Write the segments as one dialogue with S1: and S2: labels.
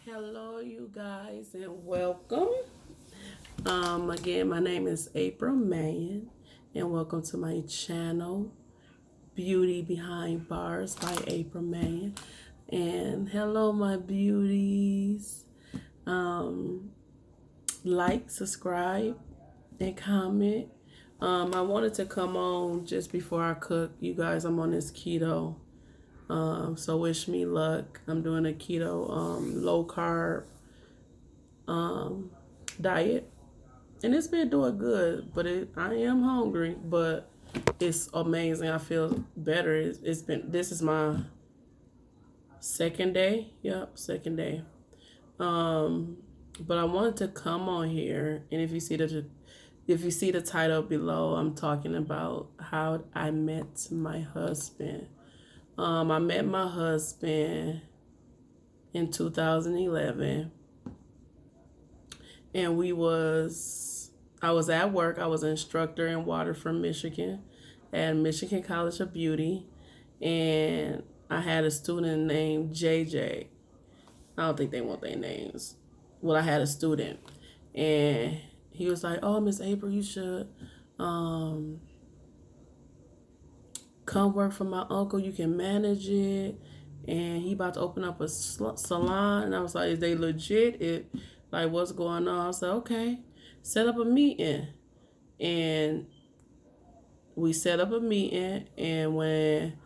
S1: Hello, you guys, and welcome. Again, my name is April Mann, and welcome to my channel, Beauty Behind Bars by April Mann. And hello, my beauties. Um, like, subscribe, and comment. I wanted to come on just before I cook. You guys, I'm on this keto. So wish me luck. I'm doing a keto, low carb diet, and it's been doing good. But I am hungry, but it's amazing. I feel better. It's been this is my second day. Yep, second day. Um, but I wanted to come on here, and if you see the title below, I'm talking about how I met my husband. I met my husband in 2011, and I was at work. I was an instructor in Waterford, Michigan, at Michigan College of Beauty, and I had a student named JJ. I don't think they want their names. Well, I had a student, and he was like, "Oh, Miss April, you should um, come work for my uncle. You can manage it, and he about to open up a salon." And I was like, "Is they legit? Like, what's going on?" I was like, "Okay, set up a meeting." And we set up a meeting, and when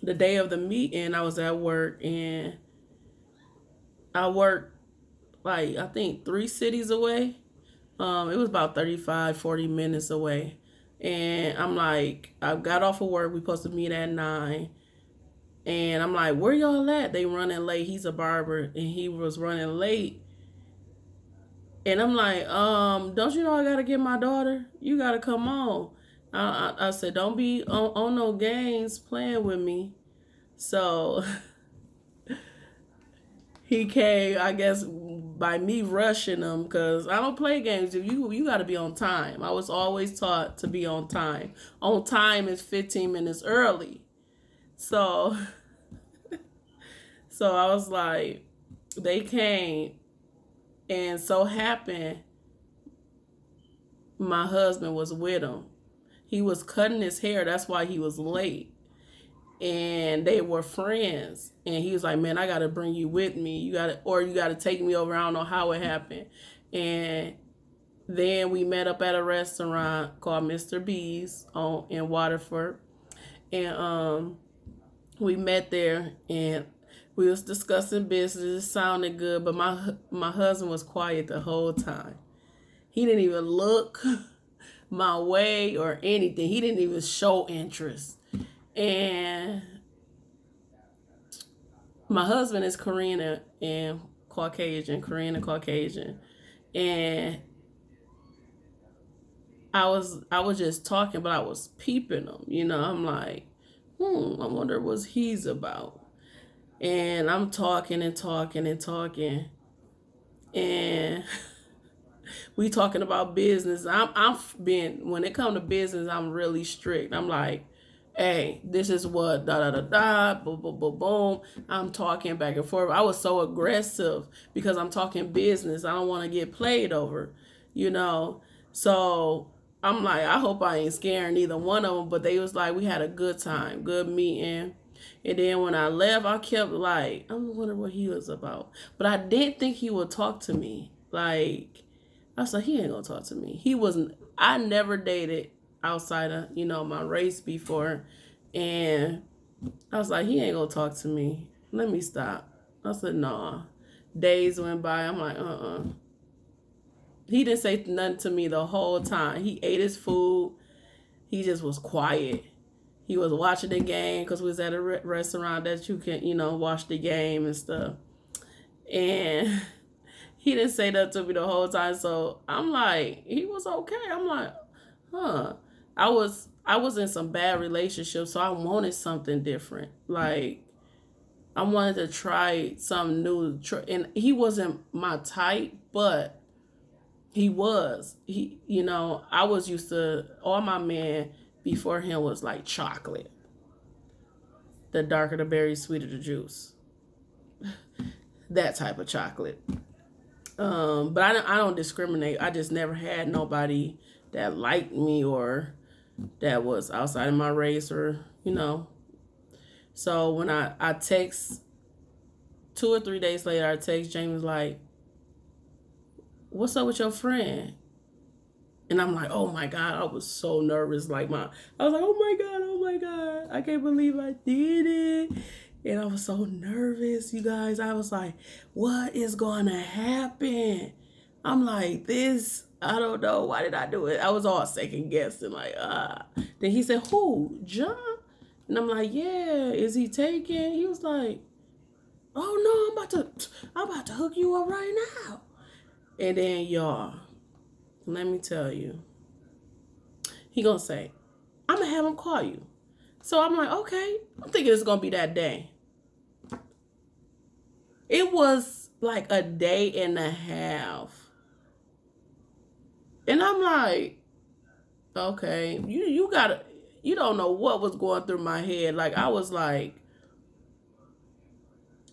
S1: the day of the meeting, I was at work, and I worked like I think 3 cities away. It was about 35, 40 minutes away. And I'm like, I got off of work. We supposed to meet at 9. And I'm like, where y'all at? They running late. He's a barber, and he was running late. And I'm like, don't you know I gotta get my daughter? You gotta come on. I said, don't be on no games playing with me. So he came, I guess, by me rushing him, because I don't play games. If you got to be on time. I was always taught to be on time. On time is 15 minutes early. So so I was like, they came, and so happened my husband was with him. He was cutting his hair. That's why he was late. And they were friends, and he was like, "Man, I gotta bring you with me. You gotta take me over. I don't know how it happened." And then we met up at a restaurant called Mr. B's on in Waterford, and we met there, and we was discussing business. It sounded good, but my husband was quiet the whole time. He didn't even look my way or anything. He didn't even show interest. And my husband is Korean and Caucasian, Korean and Caucasian. And I was just talking, but I was peeping him. I'm like, I wonder what he's about. And I'm talking and talking and talking, and we talking about business. I'm being when it comes to business, I'm really strict. I'm like, hey, this is what da da da da boom boom boom boom. I'm talking back and forth. I was so aggressive because I'm talking business. I don't want to get played over, you know. So I'm like, I hope I ain't scaring either one of them. But they was like, we had a good time, good meeting. And then when I left, I kept like, I'm wondering what he was about. But I didn't think he would talk to me. Like, I was like, he ain't gonna talk to me. He wasn't. I never dated outside of my race before, and I was like, he ain't gonna talk to me. Let me stop. I said, nah. Days went by. I'm like, He didn't say nothing to me the whole time. He ate his food. He just was quiet. He was watching the game because we was at a restaurant that you can, watch the game and stuff. And he didn't say that to me the whole time. So I'm like, he was okay. I'm like, huh. I was in some bad relationships, so I wanted something different. Like, I wanted to try something new. And he wasn't my type, but he was. I was used to all my men before him was like chocolate. The darker the berry, sweeter the juice. that type of chocolate. But I don't discriminate. I just never had nobody that liked me or that was outside of my race or, So when I text 2 or 3 days later, I text James like, what's up with your friend? And I'm like, oh my God, I was so nervous. I was like, oh my God, I can't believe I did it. And I was so nervous, you guys. I was like, what is going to happen? I'm like, I don't know. Why did I do it? I was all second guessing, Then he said, who? John? And I'm like, yeah, is he taken? He was like, oh no, I'm about to hook you up right now. And then y'all, let me tell you, he gonna say, I'm gonna have him call you. So I'm like, okay, I'm thinking it's gonna be that day. It was like a day and a half. And I'm like, okay, you don't know what was going through my head. Like, I was like,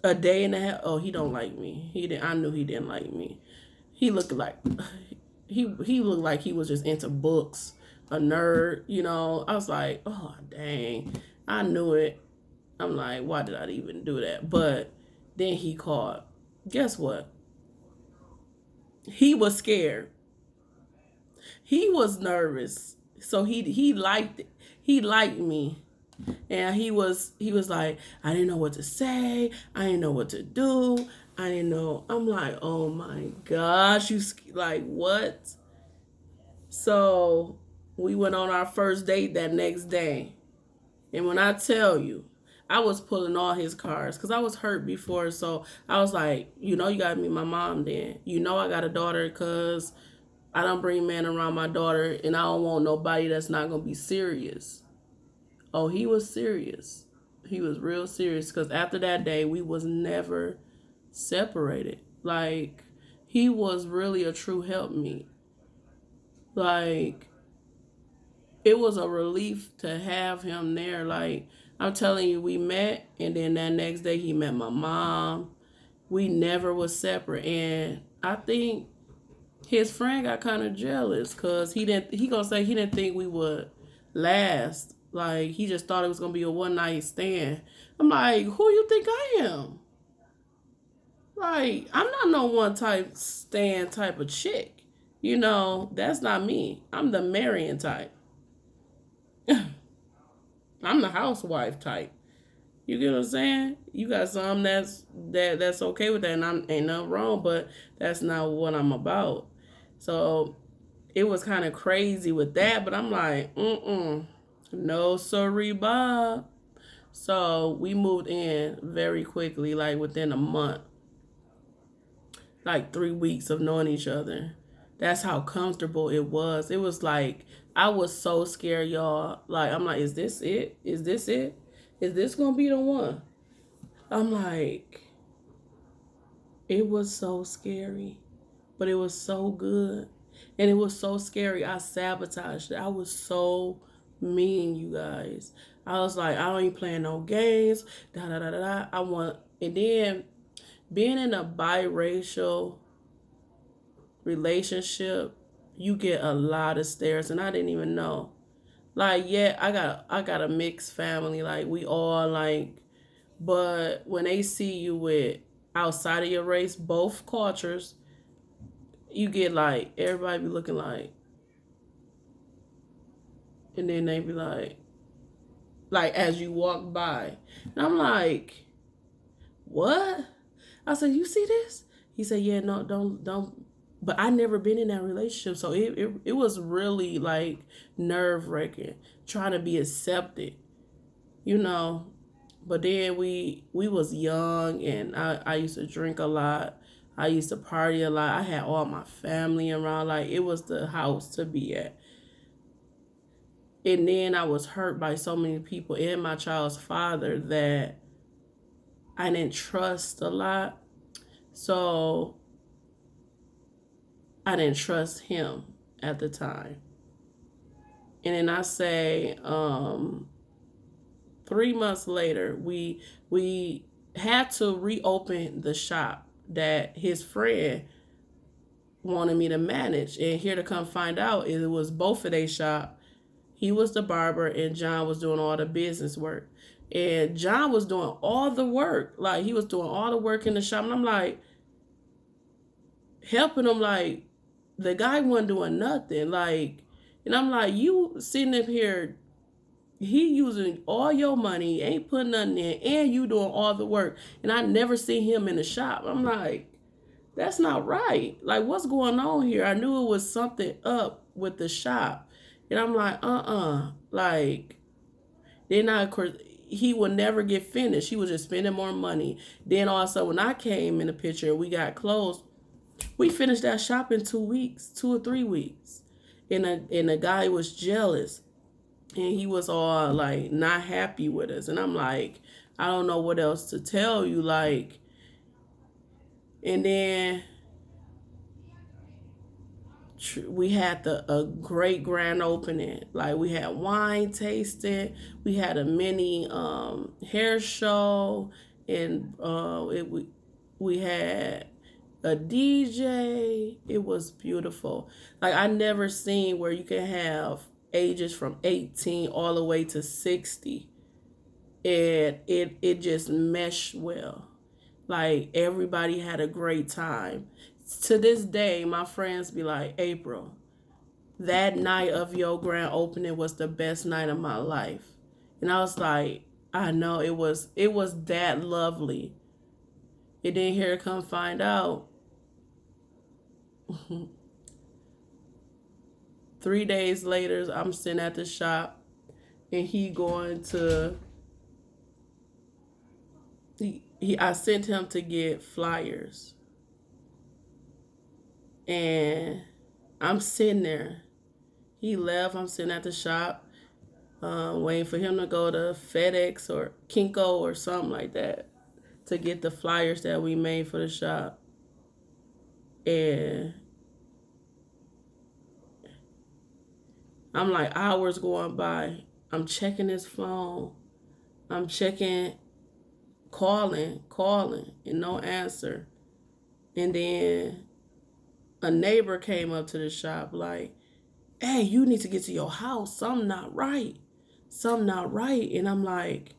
S1: a day and a half. Oh, he don't like me. I knew he didn't like me. He looked like he looked like he was just into books, a nerd. I was like, oh dang, I knew it. I'm like, why did I even do that? But then he called. Guess what? He was scared. He was nervous. So he liked it. He liked me. And he was like, I didn't know what to say. I didn't know what to do. I didn't know. I'm like, oh my gosh, you like what? So we went on our first date that next day. And when I tell you, I was pulling all his cards because I was hurt before. So I was like, you got to meet my mom then. I got a daughter because I don't bring men around my daughter and I don't want nobody that's not going to be serious. Oh, he was serious. He was real serious because after that day, we was never separated. Like, he was really a true helpmate. Like, it was a relief to have him there. Like, I'm telling you, we met, and then that next day he met my mom. We never was separate, and I think his friend got kind of jealous because he gonna say he didn't think we would last. Like, he just thought it was gonna be a one night stand. I'm like, who you think I am? Like, I'm not no one type stand type of chick. That's not me. I'm the marrying type. I'm the housewife type. You get what I'm saying? You got some that's okay with that, and ain't nothing wrong, but that's not what I'm about. So it was kind of crazy with that, but I'm like, no sorry, Bob. So we moved in very quickly, like within a month, like 3 weeks of knowing each other. That's how comfortable it was. It was like, I was so scared, y'all. Like, I'm like, is this it? Is this it? Is this going to be the one? I'm like, it was so scary, but it was so good. And it was so scary. I sabotaged it. I was so mean, you guys. I was like, I don't even play no games. Da da da da. And then being in a biracial relationship, you get a lot of stares, and I didn't even know. Like, yeah, I got a mixed family. Like, we all like, but when they see you with outside of your race, both cultures, you get like everybody be looking like, and then they be like as you walk by, and I'm like, what? I said, you see this? He said, yeah, no, don't. But I never been in that relationship, so it was really like nerve wracking trying to be accepted, But then we was young, and I used to drink a lot. I used to party a lot. I had all my family around. Like, it was the house to be at. And then I was hurt by so many people and my child's father that I didn't trust a lot. So I didn't trust him at the time. And then I say, 3 months later, we had to reopen the shop that his friend wanted me to manage. And here to come find out, it was both of their shop. He was the barber and John was doing all the business work. And John was doing all the work. Like, he was doing all the work in the shop. And I'm like, helping him, like, the guy wasn't doing nothing. Like, and I'm like, you sitting up here, he using all your money, ain't putting nothing in, and you doing all the work. And I never see him in the shop. I'm like, that's not right. Like, what's going on here? I knew it was something up with the shop. And I'm like, like, then of course, he would never get finished. He was just spending more money. Then also, when I came in the picture, we got closed. We finished that shop in 2 weeks, 2 or 3 weeks. And the guy was jealous. And he was all like not happy with us. And I'm like, I don't know what else to tell you. Like, and then we had a great grand opening. Like, we had wine tasting, we had a mini hair show, and we had a DJ. It was beautiful. Like, I never seen where you can have ages from 18 all the way to 60, and it just meshed well. Like, everybody had a great time. To this day, my friends be like, April, that night of your grand opening was the best night of my life. And I was like, I know, it was that lovely. And then here come find out 3 days later, I'm sitting at the shop, and I sent him to get flyers. And I'm sitting there. He left. I'm sitting at the shop, waiting for him to go to FedEx or Kinko or something like that to get the flyers that we made for the shop. And I'm like, hours going by. I'm checking his phone. I'm checking, calling, and no answer. And then a neighbor came up to the shop like, hey, you need to get to your house. Something not right. And I'm like,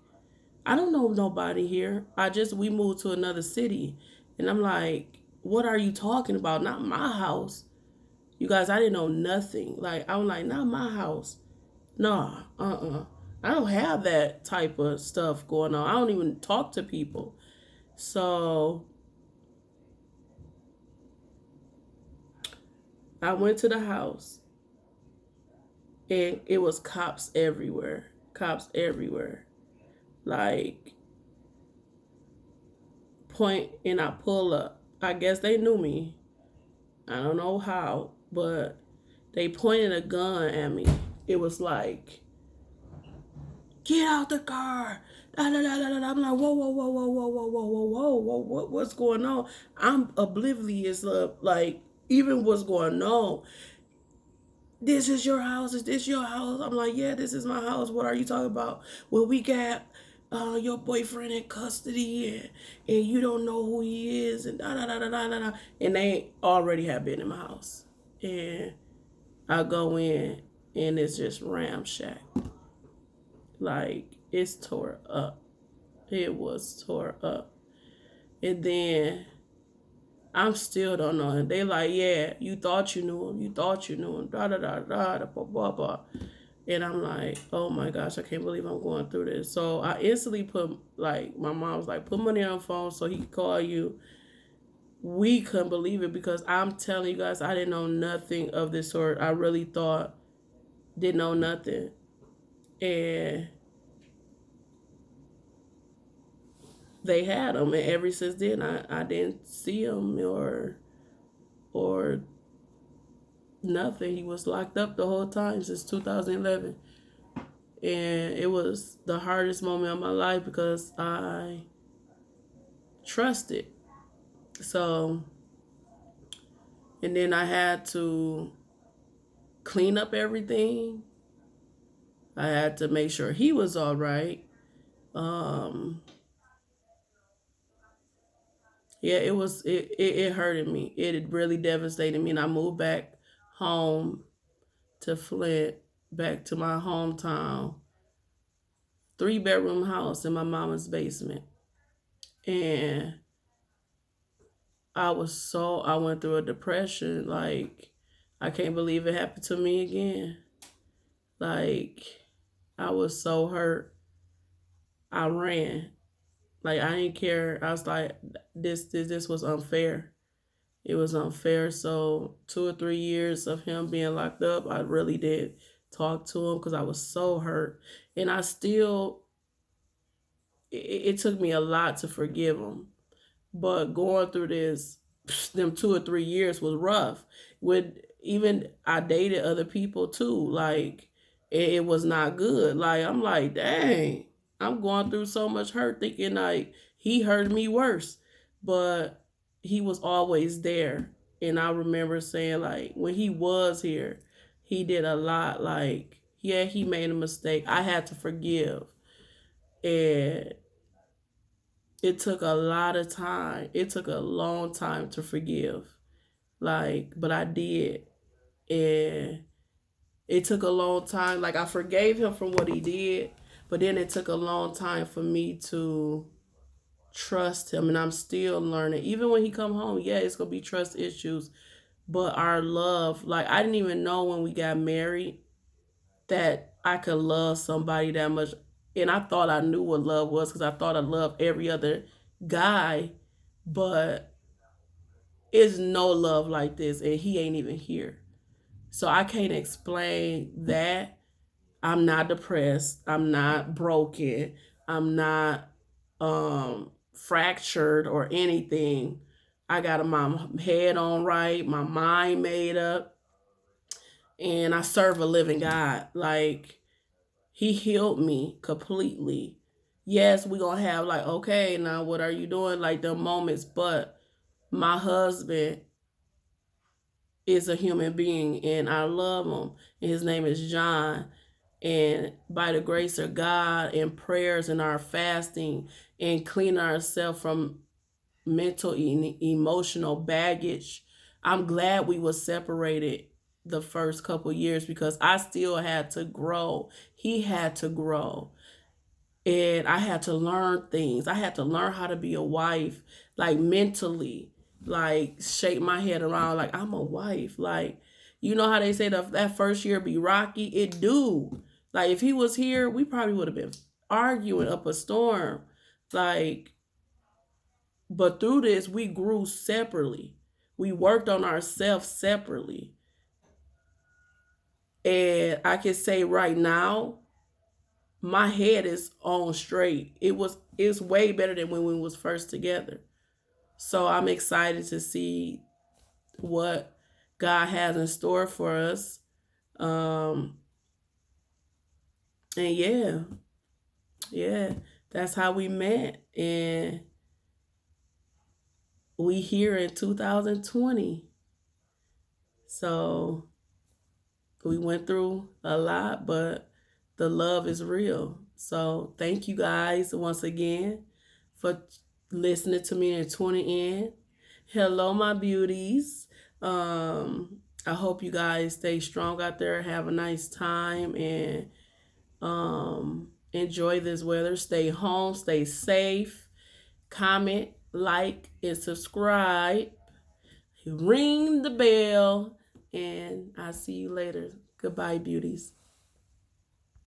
S1: I don't know nobody here. We moved to another city. And I'm like, what are you talking about? Not my house. You guys, I didn't know nothing. Like, I'm like, not my house. Nah, I don't have that type of stuff going on. I don't even talk to people. So I went to the house, and it was cops everywhere. Like, point, and I pull up. I guess they knew me. I don't know how, but they pointed a gun at me. It was like, get out the car. Da, da, da, da, da. I'm like, whoa, what's going on? I'm oblivious of, like, even what's going on. This is your house? Is this your house? I'm like, yeah, this is my house. What are you talking about? Well, we got your boyfriend in custody, and you don't know who he is, and da da da da da da. And they already have been in my house. And I go in, and it's just ramshack. Like, it's tore up. It was tore up. And then I'm still don't know. And they like, yeah, you thought you knew him. Da da da da, blah blah blah. And I'm like, oh my gosh, I can't believe I'm going through this. So I instantly put, like, my mom was like, put money on the phone so he could call you. We couldn't believe it, because I'm telling you guys, I didn't know nothing of this sort. I really didn't know nothing. And they had him, and ever since then, I didn't see him or nothing. He was locked up the whole time since 2011. And it was the hardest moment of my life, because I trusted. So, and then I had to clean up everything. I had to make sure he was all right. Yeah, it hurted me. It really devastated me, and I moved back home to Flint, back to my hometown, 3-bedroom house in my mama's basement. And I went through a depression. Like, I can't believe it happened to me again. Like, I was so hurt. I ran. Like, I didn't care. I was like, this was unfair. It was unfair. So 2 or 3 years of him being locked up, I really did talk to him because I was so hurt. And I still, it took me a lot to forgive him. But going through this, them 2 or 3 years was rough. With even I dated other people too. Like it was not good. Like I'm like, dang, I'm going through so much hurt, thinking like he hurt me worse. But he was always there, and I remember saying like when he was here, he did a lot. Like yeah, he made a mistake. I had to forgive, and it took a lot of time. It took a long time to forgive. Like, but I did. And it took a long time. Like I forgave him from what he did, but then it took a long time for me to trust him, and I'm still learning. Even when he come home, yeah, it's gonna be trust issues. But our love, like I didn't even know when we got married that I could love somebody that much. And I thought I knew what love was because I thought I loved every other guy, but it's no love like this, and he ain't even here. So I can't explain that. I'm not depressed. I'm not broken. I'm not fractured or anything. I got my head on right, my mind made up, and I serve a living God. Like he healed me completely. Yes, we gonna have like, okay, now what are you doing? Like the moments, but my husband is a human being and I love him. And his name is John. And by the grace of God and prayers and our fasting and cleaning ourselves from mental and emotional baggage, I'm glad we were separated the first couple years because I still had to grow. He had to grow. And I had to learn things. I had to learn how to be a wife, like mentally, like shake my head around, like I'm a wife. Like, you know how they say that first year be rocky? It do. Like, if he was here, we probably would have been arguing up a storm. Like, but through this, we grew separately. We worked on ourselves separately. And I can say right now, my head is on straight. It's way better than when we was first together. So I'm excited to see what God has in store for us. Um and yeah, that's how we met. And we here in 2020. So we went through a lot, but the love is real. So thank you guys once again for listening to me and tuning in. Hello, my beauties. I hope you guys stay strong out there, have a nice time, and enjoy this weather. Stay home, stay safe, comment, like, and subscribe. Ring the bell, and I'll see you later. Goodbye, beauties.